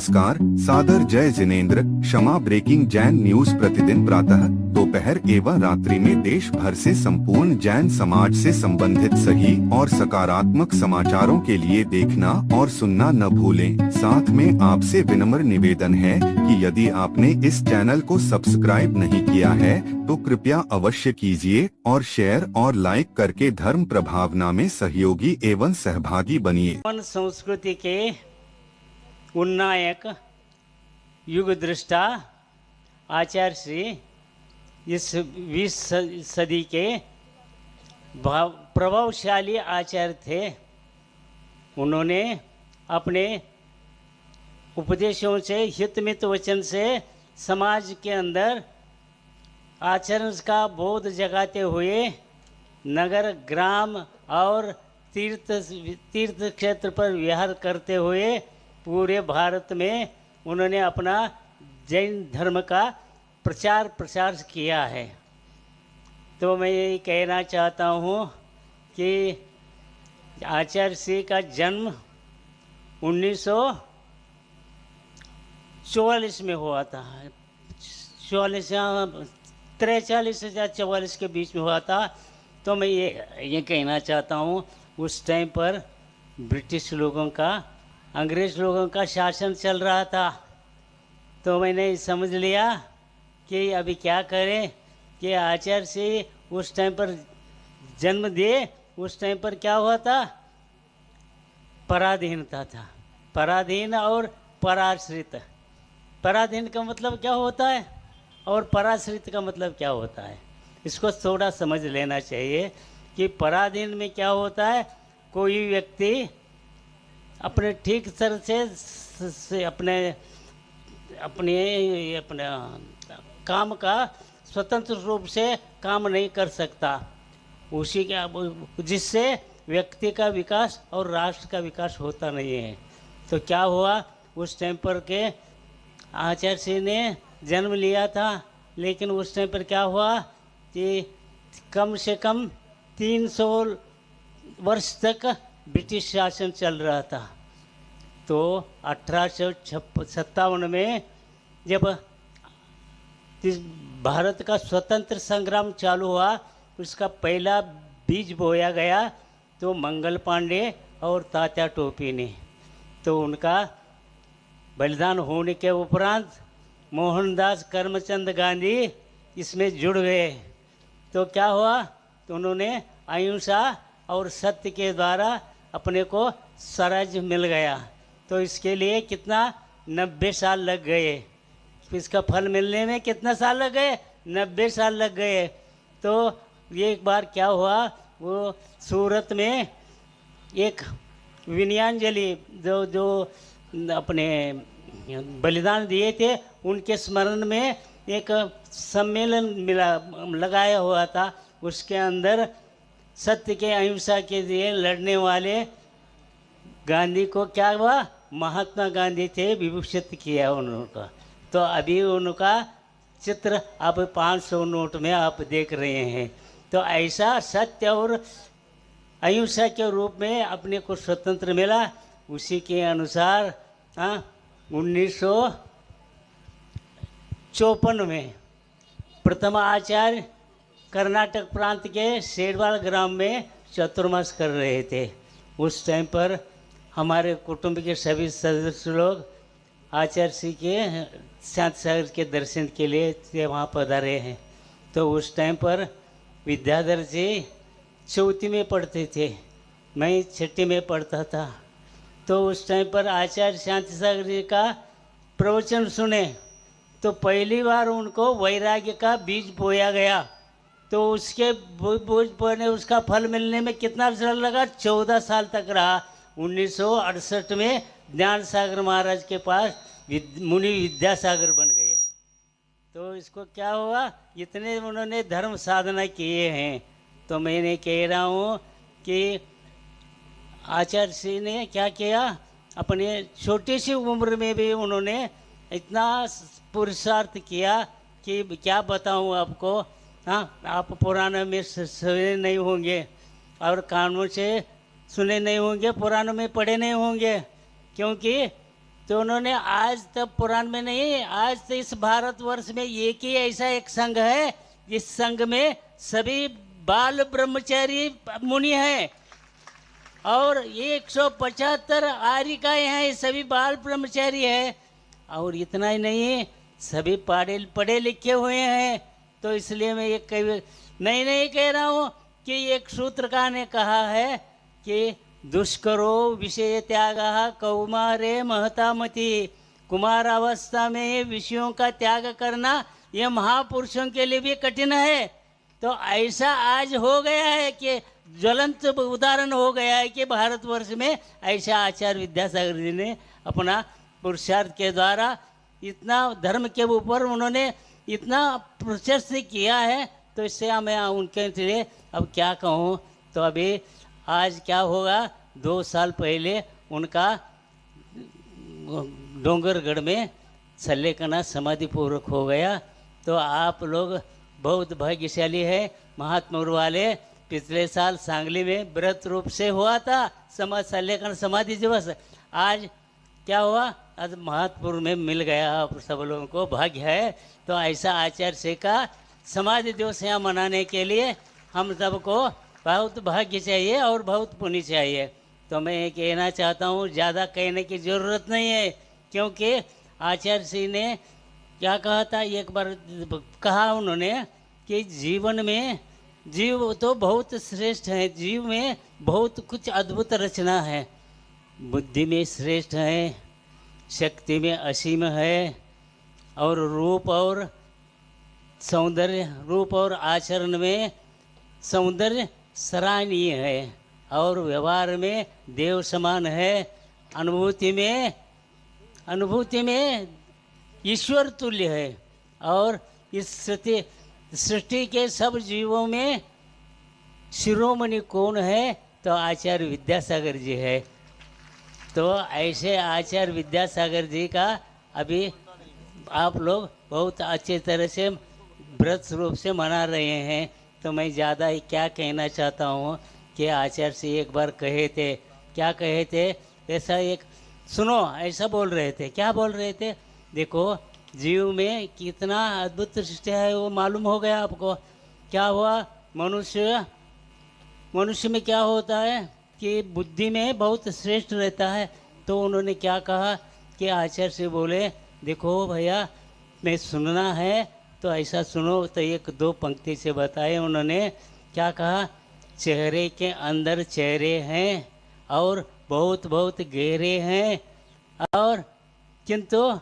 नमस्कार, सादर जय जिनेंद्र। क्षमा ब्रेकिंग जैन न्यूज प्रतिदिन प्रातः, दोपहर एवं रात्रि में देश भर से संपूर्ण जैन समाज से संबंधित सही और सकारात्मक समाचारों के लिए देखना और सुनना न भूलें। साथ में आपसे विनम्र निवेदन है कि यदि आपने इस चैनल को सब्सक्राइब नहीं किया है तो कृपया अवश्य कीजिए और शेयर और लाइक करके धर्म प्रभावना में सहयोगी एवं सहभागी बनिए। संस्कृति के उन्नायक युग दृष्टा आचार्य श्री इस 20 सदी के प्रभावशाली आचार्य थे। उन्होंने अपने उपदेशों से, हितमित वचन से समाज के अंदर आचरण का बोध जगाते हुए नगर, ग्राम और तीर्थ क्षेत्र पर विहार करते हुए पूरे भारत में उन्होंने अपना जैन धर्म का प्रसार किया है। तो मैं यही कहना चाहता हूँ कि आचार्य श्री का जन्म 1944 में हुआ था। 43 या 44 के बीच में हुआ था। तो मैं ये कहना चाहता हूँ, उस टाइम पर ब्रिटिश लोगों का, अंग्रेज़ लोगों का शासन चल रहा था। तो मैंने समझ लिया कि अभी क्या करें कि आचार्य से उस टाइम पर जन्म दिए। उस टाइम पर क्या हुआ था? पराधीनता था। पराधीन और पराश्रित। पराधीन का मतलब क्या होता है और पराश्रित का मतलब क्या होता है, इसको थोड़ा समझ लेना चाहिए। कि पराधीन में क्या होता है, कोई व्यक्ति अपने ठीक तरह से अपने काम का स्वतंत्र रूप से काम नहीं कर सकता, उसी के जिससे व्यक्ति का विकास और राष्ट्र का विकास होता नहीं है। तो क्या हुआ, उस टाइम पर के आचार्य श्री ने जन्म लिया था, लेकिन उस टाइम पर क्या हुआ कि कम से कम 300 वर्ष तक ब्रिटिश शासन चल रहा था। तो 1857 में जब भारत का स्वतंत्र संग्राम चालू हुआ, उसका पहला बीज बोया गया तो मंगल पांडे और तात्या टोपी ने। तो उनका बलिदान होने के उपरांत मोहनदास करमचंद गांधी इसमें जुड़ गए। तो क्या हुआ, तो उन्होंने अहिंसा और सत्य के द्वारा अपने को स्वराज्य मिल गया। तो इसके लिए कितना 90 साल लग गए। इसका फल मिलने में कितना साल लग गए? 90 साल लग गए। तो एक बार क्या हुआ, वो सूरत में एक विनयांजलि जो अपने बलिदान दिए थे, उनके स्मरण में एक सम्मेलन लगाया हुआ था। उसके अंदर सत्य के, अहिंसा के लिए लड़ने वाले गांधी को क्या हुआ, महात्मा गांधी थे, विभूषित किया उनका। तो अभी उनका चित्र आप 500 नोट में आप देख रहे हैं। तो ऐसा सत्य और अहिंसा के रूप में अपने को स्वतंत्र मिला। उसी के अनुसार 1954 में प्रथम आचार्य कर्नाटक प्रांत के शेरवाल ग्राम में चतुर्मास कर रहे थे। उस टाइम पर हमारे कुटुंब के सभी सदस्य लोग आचार्य श्री के शांति सागर के दर्शन के लिए वहाँ पधारे हैं। तो उस टाइम पर विद्याधर जी 4वीं में पढ़ते थे, मैं 6वीं में पढ़ता था। तो उस टाइम पर आचार्य शांति सागर जी का प्रवचन सुने तो पहली बार उनको वैराग्य का बीज बोया गया। तो उसके बोझ बोने, उसका फल मिलने में कितना साल लगा? 14 साल तक रहा। 1968 में ज्ञान सागर महाराज के पास मुनि विद्यासागर बन गए। तो इसको क्या हुआ, इतने उन्होंने धर्म साधना किए हैं। तो मैंने कह रहा हूँ कि आचार्य श्री ने क्या किया, अपने छोटी सी उम्र में भी उन्होंने इतना पुरुषार्थ किया कि क्या बताऊँ आपको। आप पुराणों में सुने नहीं होंगे और कानों से सुने नहीं होंगे, पुराणों में पढ़े नहीं होंगे, क्योंकि तो उन्होंने आज तक पुराण में नहीं, आज तो इस भारतवर्ष में एक ही ऐसा एक संघ है जिस संघ में सभी बाल ब्रह्मचारी मुनि हैं और 175 आर्यिकाएं हैं, सभी बाल ब्रह्मचारी है। और इतना ही नहीं, सभी पढ़े लिखे हुए हैं। तो इसलिए मैं ये नहीं कह रहा हूँ कि एक सूत्रकार ने कहा है कि दुष्करो विषय त्याग कौमारे महतामति, कुमारावस्था में विषयों का त्याग करना ये महापुरुषों के लिए भी कठिन है। तो ऐसा आज हो गया है कि ज्वलंत उदाहरण हो गया है कि भारतवर्ष में ऐसा आचार्य विद्यासागर जी ने अपना पुरुषार्थ के द्वारा इतना धर्म के ऊपर उन्होंने इतना प्रशस्त किया है। तो इससे मैं उनके लिए अब क्या कहूँ। तो अभी आज क्या होगा, 2 साल पहले उनका डोंगरगढ़ में सल्लेखना समाधि पूर्वक हो गया। तो आप लोग बहुत भाग्यशाली है। महात्मा वाले पिछले साल सांगली में व्रत रूप से हुआ था सल्लेखन समाधि दिवस। आज क्या हुआ, आज महात्पुर में मिल गया। आप सब लोगों को भाग्य है। तो ऐसा आचार्य से का समाधि दिवस यहाँ मनाने के लिए हम सबको बहुत भाग्य चाहिए और बहुत पुण्य चाहिए। तो मैं ये कहना चाहता हूँ, ज़्यादा कहने की ज़रूरत नहीं है, क्योंकि आचार्य जी ने क्या कहा था, एक बार कहा उन्होंने कि जीवन में जीव तो बहुत श्रेष्ठ है, जीव में बहुत कुछ अद्भुत रचना है। बुद्धि में श्रेष्ठ है, शक्ति में असीम है, और रूप और सौंदर्य, रूप और आचरण में सौंदर्य सराहनीय है, और व्यवहार में देव समान है, अनुभूति में ईश्वर तुल्य है, और इस सृष्टि के सब जीवों में शिरोमणि कौन है, तो आचार्य विद्यासागर जी है। तो ऐसे आचार्य विद्यासागर जी का अभी आप लोग बहुत अच्छे तरह से व्रत रूप से मना रहे हैं। तो मैं ज़्यादा ही क्या कहना चाहता हूँ कि आचार्य से एक बार कहे थे, क्या कहे थे, ऐसा एक सुनो, ऐसा बोल रहे थे, क्या बोल रहे थे, देखो जीव में कितना अद्भुत सृष्टि है वो मालूम हो गया आपको। क्या हुआ, मनुष्य में क्या होता है कि बुद्धि में बहुत श्रेष्ठ रहता है। तो उन्होंने क्या कहा कि आचार्य से बोले, देखो भैया मैं सुनना है तो ऐसा सुनो। तो 1-2 पंक्ति से बताए उन्होंने, क्या कहा, चेहरे के अंदर चेहरे हैं और बहुत बहुत गहरे हैं, और किंतु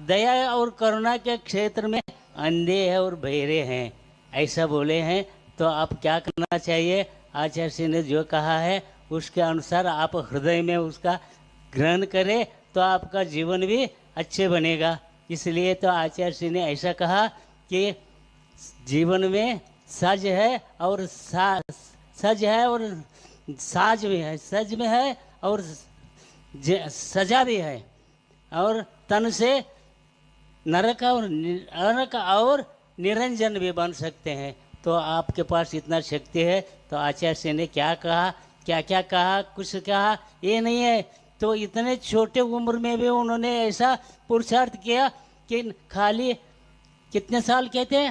दया और करुणा के क्षेत्र में अंधे हैं और बहरे हैं, ऐसा बोले हैं। तो आप क्या करना चाहिए, आचार्य जी ने जो कहा है उसके अनुसार आप हृदय में उसका ग्रहण करें तो आपका जीवन भी अच्छे बनेगा। इसलिए तो आचार्य जी ने ऐसा कहा कि जीवन में सज है और सज है और साज भी है, सज में है और सजा भी है, और तन से नरक और निरंजन भी बन सकते हैं। तो आपके पास इतना शक्ति है। तो आचार्य जी ने क्या कहा, क्या क्या कहा, कुछ कहा ये नहीं है। तो इतने छोटे उम्र में भी उन्होंने ऐसा पुरुषार्थ किया कि खाली कितने साल के थे,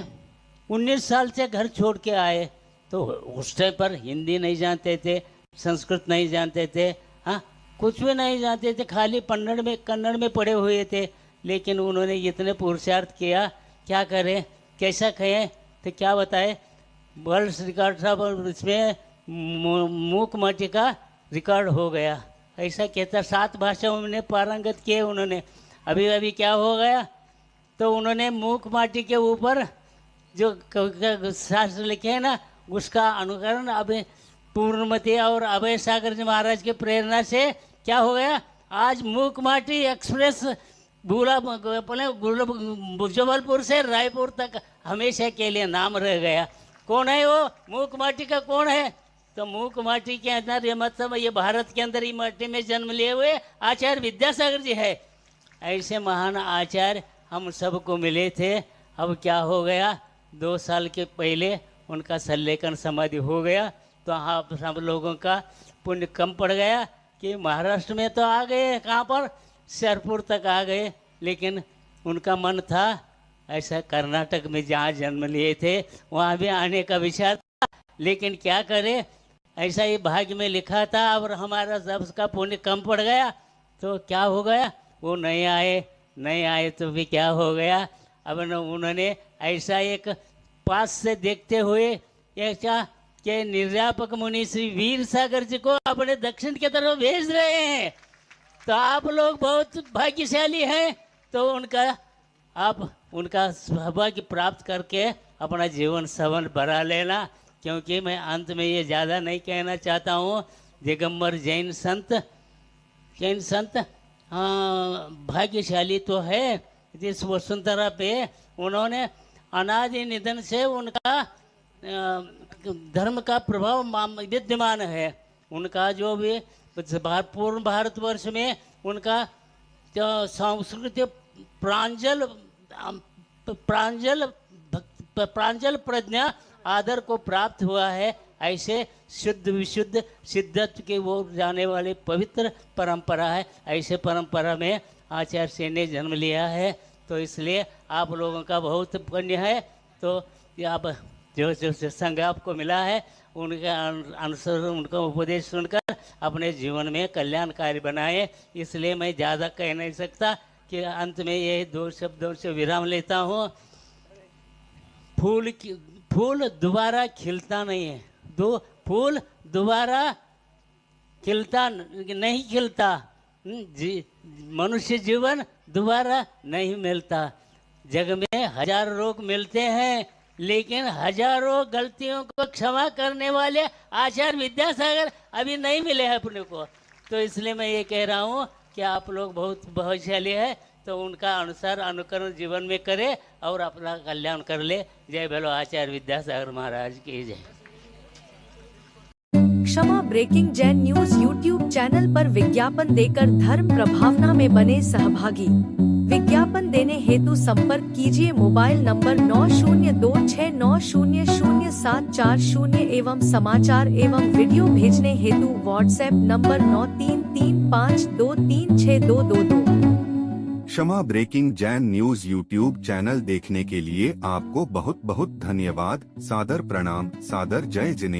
19 साल से घर छोड़ के आए। तो उस टाइम पर हिंदी नहीं जानते थे, संस्कृत नहीं जानते थे, हाँ कुछ भी नहीं जानते थे, खाली कन्नड़ में पढ़े हुए थे। लेकिन उन्होंने इतने पुरुषार्थ किया, क्या करें, कैसा कहें, तो क्या बताए, वर्ल्ड रिकॉर्ड था, इसमें मूक माटी का रिकॉर्ड हो गया। ऐसा कहता 7 भाषाओं में पारंगत किए उन्होंने। अभी क्या हो गया, तो उन्होंने मूक माटी के ऊपर जो शास्त्र लिखे हैं ना, उसका अनुकरण अभी पूर्णमती और अभय सागर जी महाराज की प्रेरणा से क्या हो गया, आज मूक माटी एक्सप्रेस जबलपुर से रायपुर तक हमेशा के लिए नाम रह गया। कौन है वो, मूक माटी का कौन है, तो मूक माटी के अंदर ये मतलब ये भारत के अंदर ही माटी में जन्म लिए हुए आचार्य विद्यासागर जी है। ऐसे महान आचार्य हम सबको मिले थे। अब क्या हो गया, 2 साल के पहले उनका सल्लेखन समाधि हो गया। तो आप सब लोगों का पुण्य कम पड़ गया कि महाराष्ट्र में तो आ गए, कहाँ पर शेरपुर तक आ गए, लेकिन उनका मन था ऐसा कर्नाटक में जहाँ जन्म लिए थे वहाँ भी आने का विचार था, लेकिन क्या करे, ऐसा ही भाग्य में लिखा था। और हमारा सबका पुण्य कम पड़ गया तो क्या हो गया, वो नहीं आए तो भी क्या हो गया। अब उन्होंने ऐसा एक पास से देखते हुए ऐसा कि निर्यापक मुनि श्री वीर सागर जी को अपने दक्षिण की तरफ भेज रहे हैं। तो आप लोग बहुत भाग्यशाली हैं, तो उनका सौभाग्य प्राप्त करके अपना जीवन सवन बढ़ा लेना। क्योंकि मैं अंत में ये ज़्यादा नहीं कहना चाहता हूँ। दिगंबर जैन संत भाग्यशाली तो है इस वसुंधरा पे। उन्होंने अनादि निधन से उनका धर्म का प्रभाव विद्यमान है। उनका जो भी पूर्ण भारतवर्ष में उनका जो सांस्कृतिक प्रांजल प्रज्ञा आदर को प्राप्त हुआ है। ऐसे शुद्ध विशुद्ध सिद्धत्व के वो जाने वाली पवित्र परंपरा है। ऐसे परंपरा में आचार्य श्री ने जन्म लिया है, तो इसलिए आप लोगों का बहुत पुण्य है। तो आप जो संग आपको मिला है उनके अनुसार उनका उपदेश सुनकर अपने जीवन में कल्याणकारी बनाए। इसलिए मैं ज़्यादा कह नहीं सकता कि अंत में ये दो शब्दों से विराम लेता हूँ। फूल दोबारा खिलता नहीं है, फूल दोबारा नहीं खिलता। मनुष्य जीवन दोबारा नहीं मिलता। जग में हजारों लोग मिलते हैं, लेकिन हजारों गलतियों को क्षमा करने वाले आचार्य विद्यासागर अभी नहीं मिले हैं अपने को। तो इसलिए मैं ये कह रहा हूँ कि आप लोग बहुत भाग्यशाली है, तो उनका अनुसार अनुकरण जीवन में करे और अपना कल्याण कर ले। जय बोलो आचार्य विद्यासागर महाराज की जय। क्षमा breaking Jain news YouTube channel पर विज्ञापन देकर धर्म प्रभावना में बने सहभागी। विज्ञापन देने हेतु संपर्क कीजिए मोबाइल नंबर 9026900740 एवं समाचार एवं वीडियो भेजने हेतु व्हाट्सएप नंबर 9335236222। क्षमा breaking Jain news YouTube channel देखने के लिए आपको बहुत बहुत धन्यवाद। सादर प्रणाम, सादर जय जिनेंद्र।